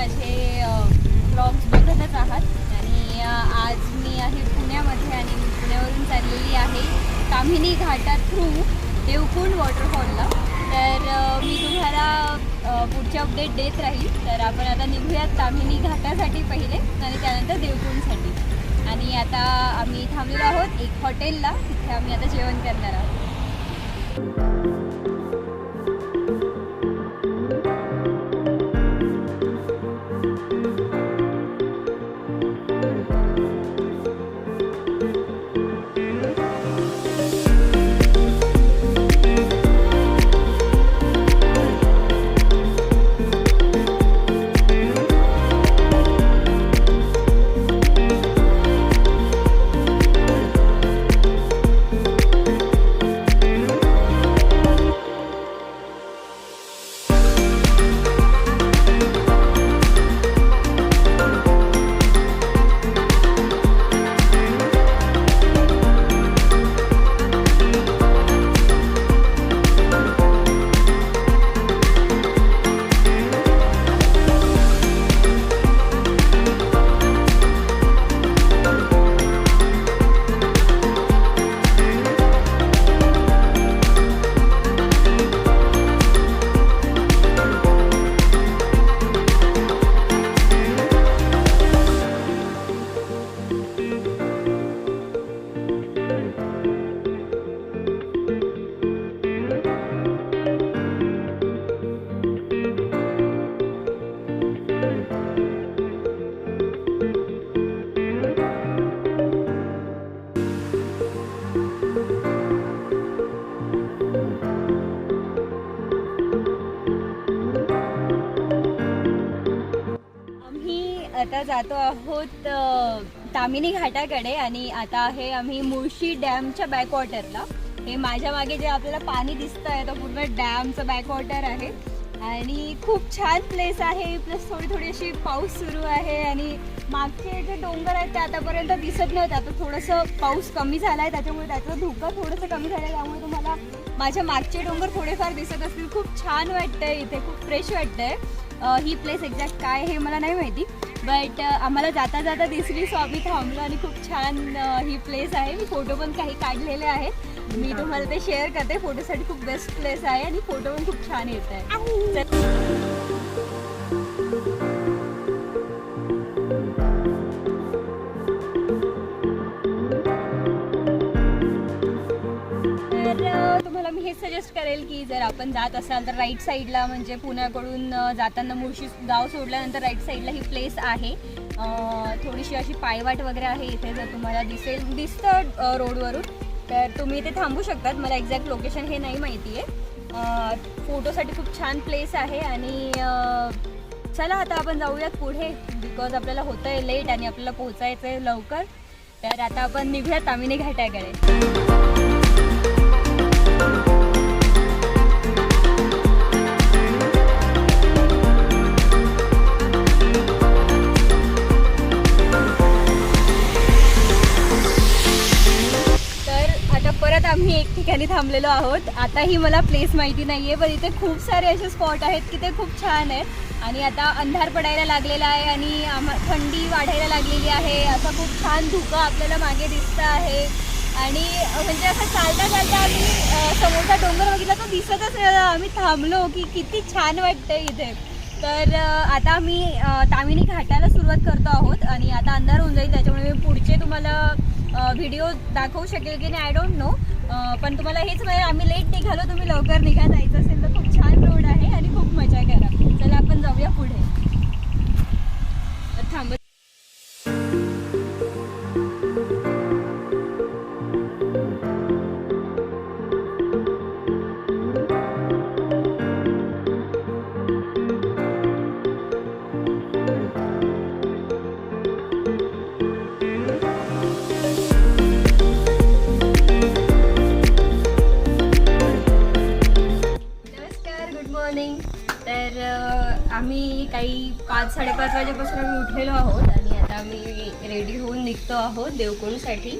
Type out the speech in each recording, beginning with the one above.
माझे ब्लॉग्स बघतच आहात. आणि आज मी आहे पुण्यामध्ये आणि पुण्यावरून चाललेली आहे कामिनी घाटा थ्रू देवकुंड वॉटरफॉलला. तर मी तुम्हाला पुढचे अपडेट देत राहील. तर आपण आता निघूयात कामिनी घाटासाठी पहिले आणि त्यानंतर देवकुंडसाठी. आणि आता आम्ही थांबलेलो आहोत एक हॉटेलला, तिथे आम्ही आता जेवण करणार आहोत. आता जातो आहोत कामिनी घाटाकडे. आणि आता आहे आम्ही मुळशी डॅमच्या बॅकवॉटरला. हे माझ्या मागे जे आपल्याला पाणी दिसतं आहे तो पूर्ण डॅमचं बॅकवॉटर आहे आणि खूप छान प्लेस आहे. प्लस थोडी अशी पाऊस सुरू आहे आणि मागचे जे डोंगर आहेत ते आतापर्यंत दिसत नव्हते. आता थोडंसं पाऊस कमी झाला आहे त्याच्यामुळे त्याचं धुकं थोडंसं कमी झालं आहे. त्यामुळे तुम्हाला माझ्या मागचे डोंगर थोडेफार दिसत असतील. खूप छान वाटतंय इथे, खूप फ्रेश वाटतंय. ही प्लेस एक्झॅक्ट काय हे मला नाही माहिती, बट आम्हाला जाता जाता दिसली, सो आम्ही थांबलो. आणि खूप छान ही प्लेस आहे. मी फोटो पण काही काढलेले आहेत, मी तुम्हाला ते शेअर करते. फोटोसाठी खूप बेस्ट प्लेस आहे आणि फोटो पण खूप छान येत आहे. तुम्हाला मी हेच सजेस्ट करेल की जर आपण जात असाल तर राईट साईडला, म्हणजे पुण्याकडून जाताना मुळशी गाव सोडल्यानंतर राईट साईडला ही प्लेस आहे. थोडीशी अशी पायवाट वगैरे आहे इथे, जर तुम्हाला दिसतं रोडवरून तर तुम्ही इथे थांबू शकतात. मला एक्झॅक्ट लोकेशन हे नाही माहिती आहे. फोटोसाठी खूप छान प्लेस आहे. आणि चला आता आपण जाऊयात पुढे, बिकॉज आपल्याला होतं आहे लेट आणि आपल्याला पोहोचायचं आहे लवकर. तर आता आपण निघूयात कामिनी घाटाकडे. परत आम्ही एक ठिकाणी थांबलेलो आहोत. आताही मला प्लेस माहिती नाही आहे, पण इथे खूप सारे असे स्पॉट आहेत की ते खूप छान आहेत. आणि आता अंधार पडायला लागलेला आहे आणि थंडी वाढायला लागलेली आहे. असा खूप छान धुकं आपल्याला मागे दिसतं आहे. आणि म्हणजे असं चालता चालता आम्ही समोरचा डोंगर बघितला तो दिसतच नाही. आम्ही थांबलो की किती छान वाटतं इथे. तर आता आम्ही कामिनी घाटाला सुरुवात करतो आहोत आणि आता अंधार होऊन जाईल, त्याच्यामुळे मी पुढचे तुम्हाला व्हिडिओ दाखवू शकेल की नाही आय डोंट नो. पण तुम्हाला हेच माहिती, आम्ही लेट निघालो, तुम्ही लवकर निघा. जायचं असेल तर खूप छान रोड आहे आणि खूप मजा करा. चला आपण जाऊया पुढे. थांबत आम्ही काही 5-5:30 वाजेपासून आम्ही उठलेलो आहोत आणि आता आम्ही रेडी होऊन निघतो आहोत देवकुंडसाठी.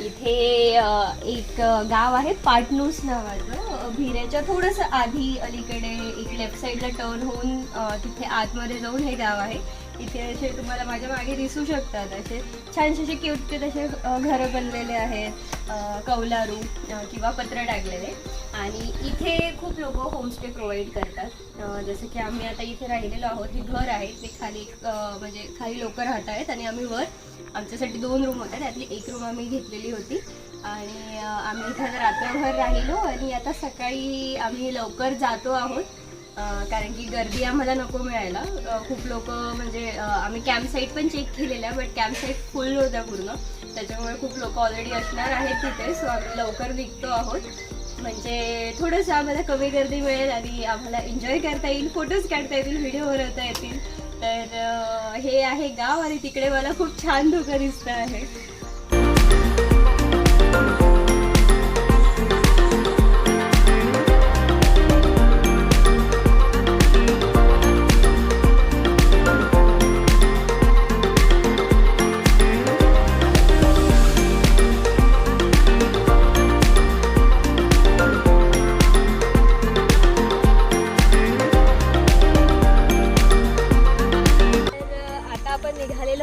इथे इथे एक गाव आहे पाटणूस नावाचं, भिऱ्याच्या थोडंसं आधी अलीकडे एक लेफ्ट साईडला टर्न होऊन तिथे आतमध्ये जाऊन हे गाव आहे. इथे असे तुम्हाला माझ्या मागे दिसू शकतात असे छानसे असे क्यूट क्यूट असे घरं बनलेले आहेत, कौलारू किंवा पत्र टाकलेले. आणि इथे खूप लोक होमस्टे प्रोव्हाइड करतात. जसं की आम्ही आता इथे राहिलेलो आहोत, हे घर आहे ते खाली म्हणजे खाली लोक राहत आहेत आणि आम्ही वर आमच्यासाठी 2 रूम होत्या, त्यातली एक रूम आम्ही घेतलेली होती आणि आम्ही इथे रात्रभर राहिलो आणि आता सकाळी आम्ही लवकर जातो आहोत कारण की गर्दी आम्हाला नको मिळायला. खूप लोक म्हणजे आम्ही कॅम्प साईट पण चेक केलेल्या बट कॅम्प साईट फुल होत्या पूर्ण, त्याच्यामुळे खूप लोक ऑलरेडी असणार आहेत तिथे. सो आम्ही लवकर निघतो आहोत म्हणजे थोडंसं आम्हाला कमी गर्दी मिळेल आणि आम्हाला एन्जॉय करता येईल, फोटोज काढता येतील, व्हिडिओ बनवता येतील. तर हे आहे गाव आणि तिकडे मला खूप छान धुकं दिसतं आहे.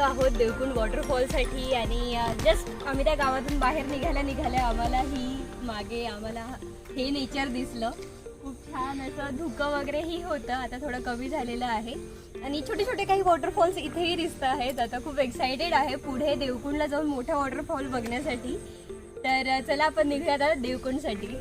आहोत देवकुंड वॉटरफॉलसाठी आणि जस्ट आम्ही त्या गावातून बाहेर निघाल्या आम्हाला हे नेचर दिसलं. खूप छान असं धुकं वगैरेही होतं, आता थोडं कमी झालेलं आहे आणि छोटे छोटे काही वॉटरफॉल्स इथेही दिसत आहेत. आता खूप एक्सायटेड आहे पुढे देवकुंडला जाऊन मोठा वॉटरफॉल बघण्यासाठी. तर चला आपण निघूया आता देवकुंडसाठी.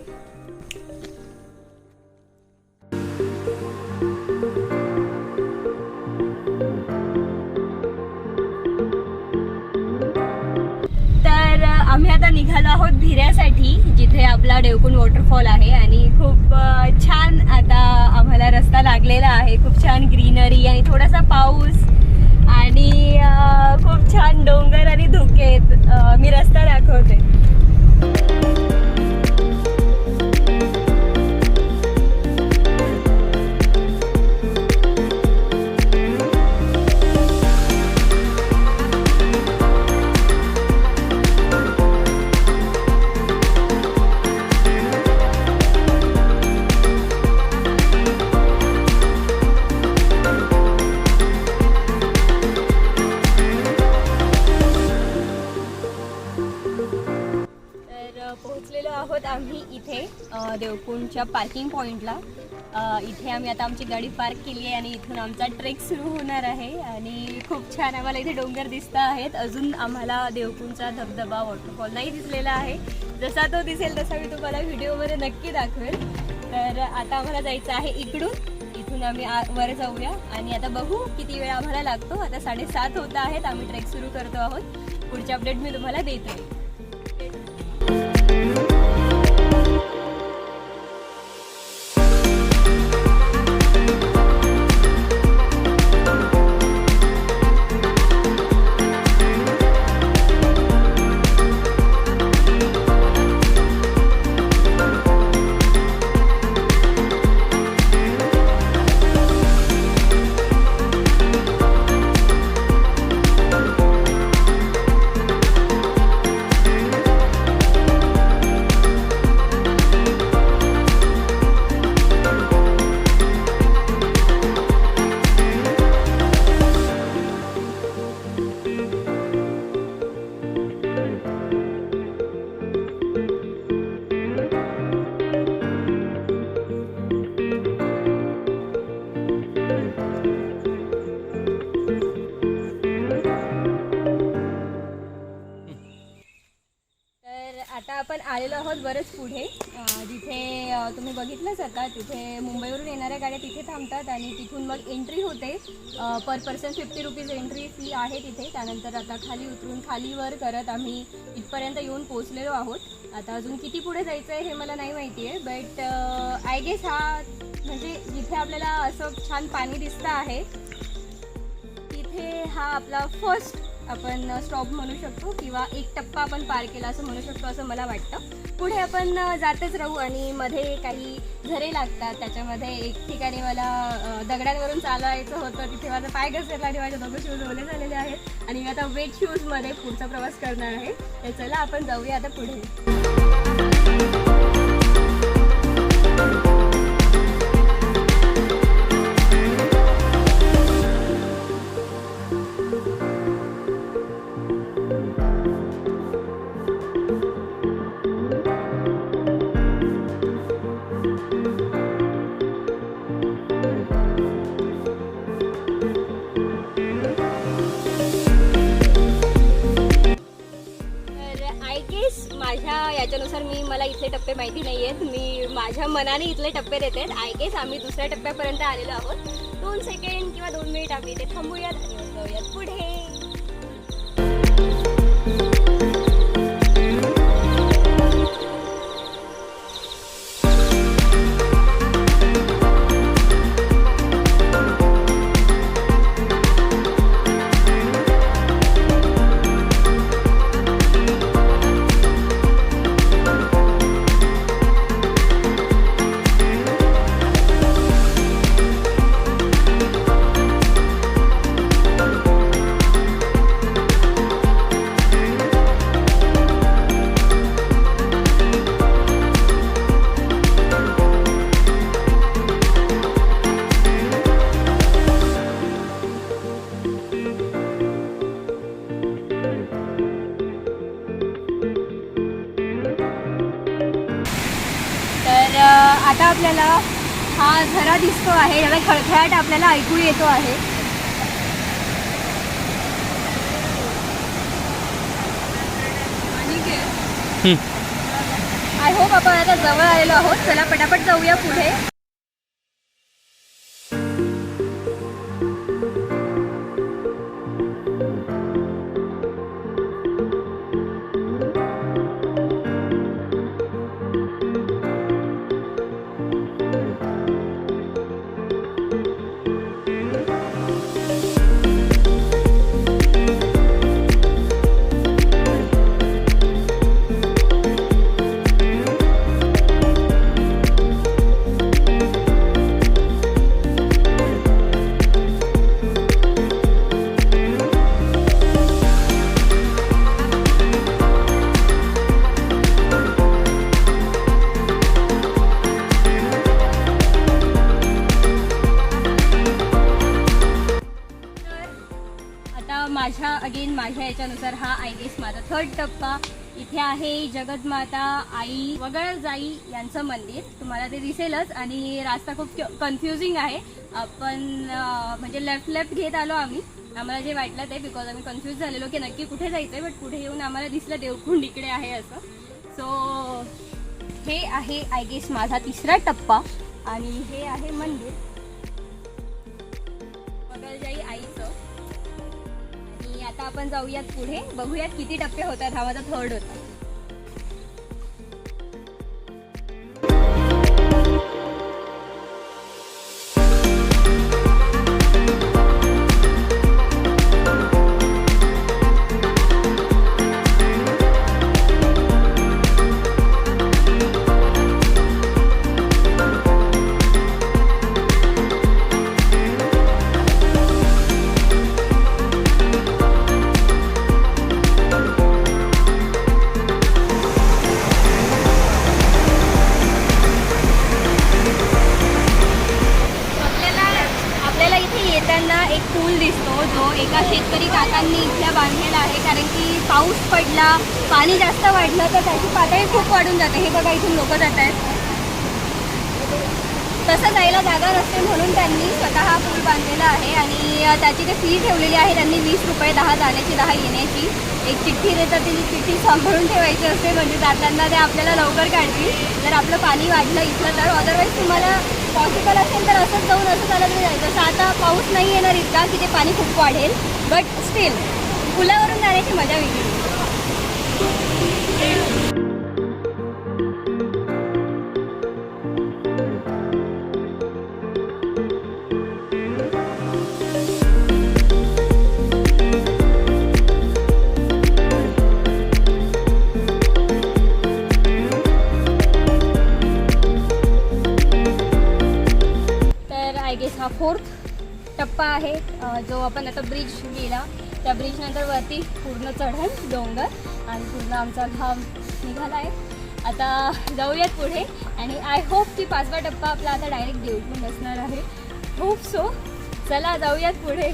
आम्ही आता निघालो आहोत भिऱ्यासाठी, जिथे आपला देवकुंड वॉटरफॉल आहे आणि खूप छान आता आम्हाला रस्ता लागलेला आहे. खूप छान ग्रीनरी आणि थोडासा पाऊस आणि खूप छान डोंगर आणि धुके आहेत. मी रस्ता दाखवते. पोहोचलेलो आहोत आम्ही इथे देवकुंडच्या पार्किंग पॉईंटला. इथे आम्ही आता आमची गाडी पार्क केली आहे आणि इथून आमचा ट्रेक सुरू होणार आहे आणि खूप छान आम्हाला इथे डोंगर दिसत आहेत. अजून आम्हाला देवकुंडचा धबधबा वॉटरफॉल नाही दिसलेला आहे, जसा तो दिसेल तसा मी तुम्हाला व्हिडिओमध्ये नक्की दाखवेल. तर आता आम्हाला जायचं आहे इथून आम्ही वर जाऊया आणि आता बघू किती वेळ आम्हाला लागतो. आता 7:30 होत आहेत, आम्ही ट्रेक सुरू करतो आहोत. पुढचे अपडेट मी तुम्हाला देते. आता आपण आलेलो आहोत बरंच पुढे, जिथे तुम्ही बघितलंच आता तिथे मुंबईवरून येणाऱ्या गाड्या तिथे थांबतात आणि तिथून मग एंट्री होते. पर पर्सन 50 रुपीज एंट्री फी आहे तिथे. त्यानंतर आता खाली उतरून खालीवर करत आम्ही इथपर्यंत येऊन पोचलेलो आहोत. आता अजून किती पुढे जायचं आहे हे मला नाही माहिती आहे, बट आय गेस हा म्हणजे जिथे आपल्याला असं छान पाणी दिसतं आहे तिथे हा आपला फर्स्ट आपण स्टॉप म्हणू शकतो किंवा एक टप्पा आपण पार केला असं म्हणू शकतो असं मला वाटतं. पुढे आपण जातच राहू आणि मध्ये काही झरे लागतात. त्याच्यामध्ये एक ठिकाणी मला दगडांवरून चालायचं होतं, तिथे माझा पाय घसरला आणि माझे दोघं शूज ओले झालेले आहेत आणि मी आता वेट शूजमध्ये पुढचा प्रवास करणार आहे. तर चला आपण जाऊया आता पुढे. याच्यानुसार मला इथले टप्पे माहिती नाही आहेत. मी माझ्या मनाने इथले टप्पे देते. आय गेस आम्ही दुसऱ्या टप्प्यापर्यंत आलेलो आहोत. 2 सेकंड किंवा 2 मिनिट आम्ही इथे थांबूयात आणि जाऊयात पुढे. आता आपल्याला हा झरा दिसतो आहे, याला खळखळाट आपल्याला ऐकू येतो आहे. आय होप आपण आता जवळ आलेलो आहोत. चला पटापट जाऊया पुढे. माझ्या याच्यानुसार हा आय गेस माझा 3rd टप्पा. इथे आहे जगतमाता आई वगळजाई यांचं मंदिर. तुम्हाला ते दिसेलच आणि रास्ता खूप कन्फ्युजिंग आहे. आपण म्हणजे लेफ्ट घेत आलो आम्ही. आम्हाला जे वाटलं ते, बिकॉज आम्ही कन्फ्यूज झालेलो की नक्की कुठे जायचं आहे. बट पुढे येऊन आम्हाला दिसलं देवकुंड इकडे आहे असं. सो हे आहे आय गेस माझा 3रा टप्पा आणि हे आहे मंदिर वगळजाई आईचं. आता आपण जाऊयात पुढे, बघूयात किती टप्पे होतात. हा माझा 3rd होता. एका शेतकरी काकांनी इथल्या बांधलेला आहे, कारण की पाऊस पडला, पाणी जास्त वाढलं तर त्याची पातळी खूप वाढून जाते. हे बघा इथून लोक जात आहेत. तसं जायला जागा नसते म्हणून त्यांनी स्वतः हा पूल बांधलेला आहे आणि त्याची ते फी ठेवलेली आहे त्यांनी 20 रुपये, 10 जाण्याची 10 येण्याची. एक चिठ्ठी देतात, ती चिठ्ठी सांभाळून ठेवायची असते, म्हणजे जाताना ते आपल्याला लवकर काढतील जर आपलं पाणी वाढलं इथलं तर. अदरवाईज तुम्हाला पॉसिबल असेल तर असंच जाऊन असं चालत जायचं. जसं आता पाऊस नाही येणार इतका की ते पाणी खूप वाढेल, बट स्टील पुलावरून जाण्याची मजा वेगळी. गेस हा 4th टप्पा आहे जो आपण आता ब्रिज गेला त्या ब्रिज नंतर वरती पूर्ण चढण डोंगर आणि पूर्ण आमचा घाम निघाला आहे. आता जाऊयात पुढे आणि आय होप की 5वा टप्पा आपला आता डायरेक्ट देवकुंड असणार आहे. Hope so. चला जाऊयात पुढे.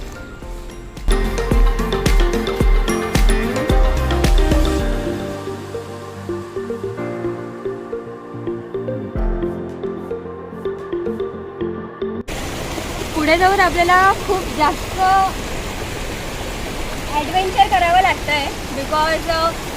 पुढे जाऊन आपल्याला खूप जास्त ॲडव्हेंचर करावं लागतं आहे बिकॉज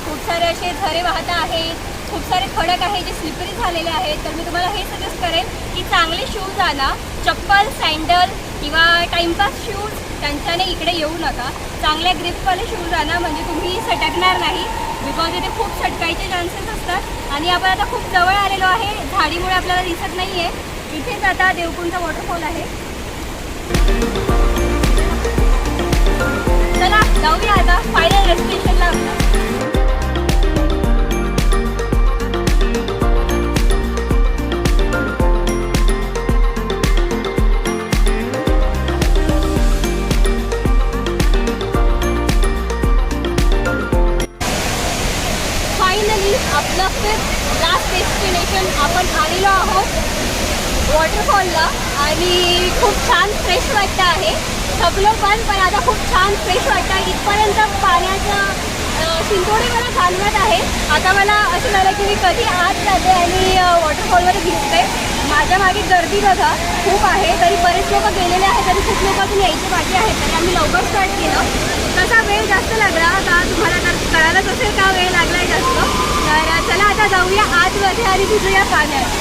खूप सारे असे झरे वाहत आहेत, खूप सारे खडक आहे जे स्लिपरी झालेले आहेत. तर मी तुम्हाला हे सजेस्ट करेन की चांगले शूज आणा, चप्पल, सँडल किंवा टाइमपास शूज त्यांच्याने इकडे येऊ नका. चांगल्या ग्रिपवाले शूज आणा म्हणजे तुम्ही सटकणार नाही बिकॉज इथे खूप सटकायचे चान्सेस असतात. आणि आपण आता खूप जवळ आलेलो आहे, झाडीमुळे आपल्याला दिसत नाही आहे. इथेच आता देवकुंडचा वॉटरफॉल आहे. चला जाऊया आता फायनल डेस्टिनेशनला आपला. फायनली आपलं लास्ट डेस्टिनेशन आपण आलेलो आहोत वॉटरफॉलला आणि खूप छान फ्रेश वाटतं आहे. थकलो पण आता खूप छान फ्रेश वाटतं आहे. इथपर्यंत पाण्याचं शिंतोडे मला जाणवत आहे. आता मला असं झालं की मी कधी आत जाते आणि वॉटरफॉलमध्ये दिसते. माझ्या मागे गर्दी बघा खूप आहे, तरी बरेच लोक गेलेले आहेत आणि खूप लोक अजून यायची बाकी आहेत. तरी आम्ही लवकर स्टार्ट केलं. तसा वेळ जास्त लागला आता तुम्हाला तर कळायलाच असेल का वेळ लागला आहे जास्त. तर चला आता जाऊया आतमध्ये आणि भिजूया पाण्यात.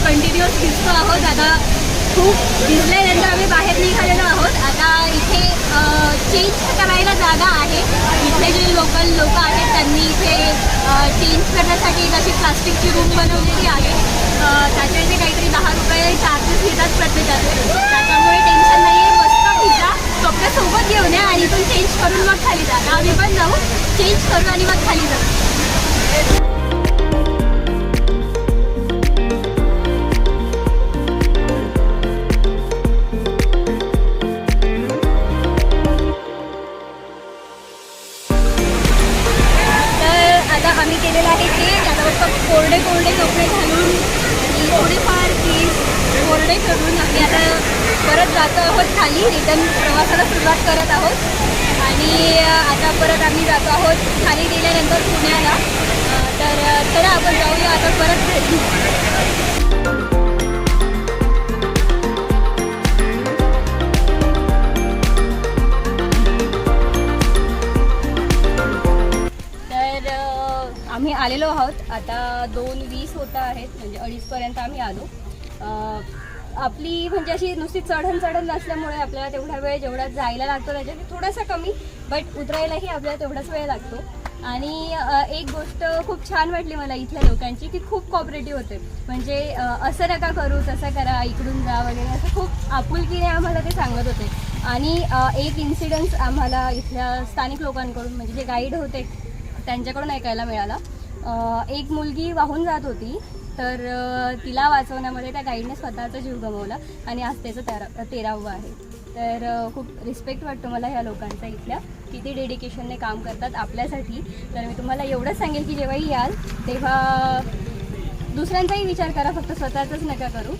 कंटिन्युअस दिसतो आहोत. आता खूप भिजल्यानंतर आम्ही बाहेर निघालेलो आहोत. आता इथे चेंज करायला जागा आहे. इथे जे लोकल लोक आहेत त्यांनी इथे चेंज करण्यासाठी अशी प्लास्टिकची रूम बनवलेली आहे. त्याच्याचे काहीतरी 10 रुपये चार्जेस घेतात प्रत्येकाचे. त्याच्यामुळे टेन्शन नाही आहे. मस्त भिजा, कपडे सोबत घेऊन या आणि इथून चेंज करून मग खाली जा. आम्ही पण जाऊ, चेंज करू आणि मग खाली जाऊ. आम्ही केलेलं आहे ते आता फक्त कोरडे कपडे घालून थोडेफार केस कोरडे करून आम्ही आता परत जातो आहोत खाली. रिटर्न प्रवासाला सुरुवात करत आहोत आणि आता परत आम्ही जातो आहोत खाली गेल्यानंतर पुण्याला. तर चला आपण जाऊया आता परत घरी. आम्ही आलेलो आहोत आता 2:20 होता आहेत म्हणजे 2:30पर्यंत आम्ही आलो. आपली म्हणजे अशी नुसती चढण नसल्यामुळे आपल्याला तेवढा वेळ जेवढा जायला लागतो त्याच्यात थोडासा कमी, बट उतरायलाही आपल्याला तेवढाच वेळ लागतो. आणि एक गोष्ट खूप छान वाटली मला इथल्या लोकांची की खूप कॉपरेटिव्ह होते. म्हणजे असं नका करू, तसं करा, इकडून जा वगैरे असं खूप आपुलकीने आम्हाला ते सांगत होते. आणि एक इन्सिडन्स आम्हाला इथल्या स्थानिक लोकांकडून म्हणजे जे गाईड होते त्यांच्याकडून ऐकायला मिळाला. एक मुलगी वाहून जात होती तर तिला वाचवण्यामध्ये त्या गाईडने स्वतःचा जीव गमावला आणि आज त्याचं 13वं आहे. तर खूप रिस्पेक्ट वाटतो मला ह्या लोकांचा इथल्या, किती डेडिकेशनने काम करतात आपल्यासाठी. तर मी तुम्हाला एवढंच सांगेल की जेव्हाही याल तेव्हा दुसऱ्यांचाही विचार करा, फक्त स्वतःचाच नका करू.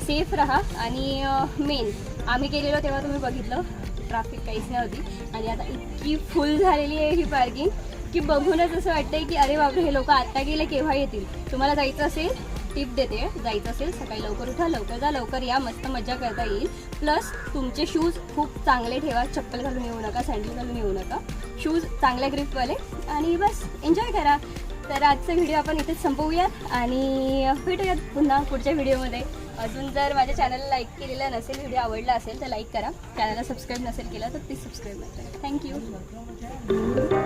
सेफ राहा. आणि मेन आम्ही गेलेलो तेव्हा तुम्ही बघितलं ट्रॅफिक काहीच नव्हती आणि आता इतकी फुल झालेली आहे ही पार्किंग की बघूनच असं वाटतंय की अरे बापरे, हे लोक आता गेले केव्हा येतील. तुम्हाला जायचं असेल, टिप देते, जायचं असेल सकाळी लवकर उठा, लवकर जा, लवकर या, मस्त मजा करता येईल. प्लस तुमचे शूज खूप चांगले ठेवा, चप्पल घालून येऊ नका, सँडल घालून येऊ नका, शूज चांगल्या ग्रिपवाले, आणि बस एन्जॉय करा. तर आजचा व्हिडिओ आपण इथेच संपवूयात आणि भेटूयात पुन्हा पुढच्या व्हिडिओमध्ये. अजून जर माझ्या चॅनलला लाईक केलेलं नसेल, व्हिडिओ आवडला असेल तर लाईक करा, चॅनलला सबस्क्राईब नसेल केलं तर प्लीज सबस्क्राईब करा. थँक्यू.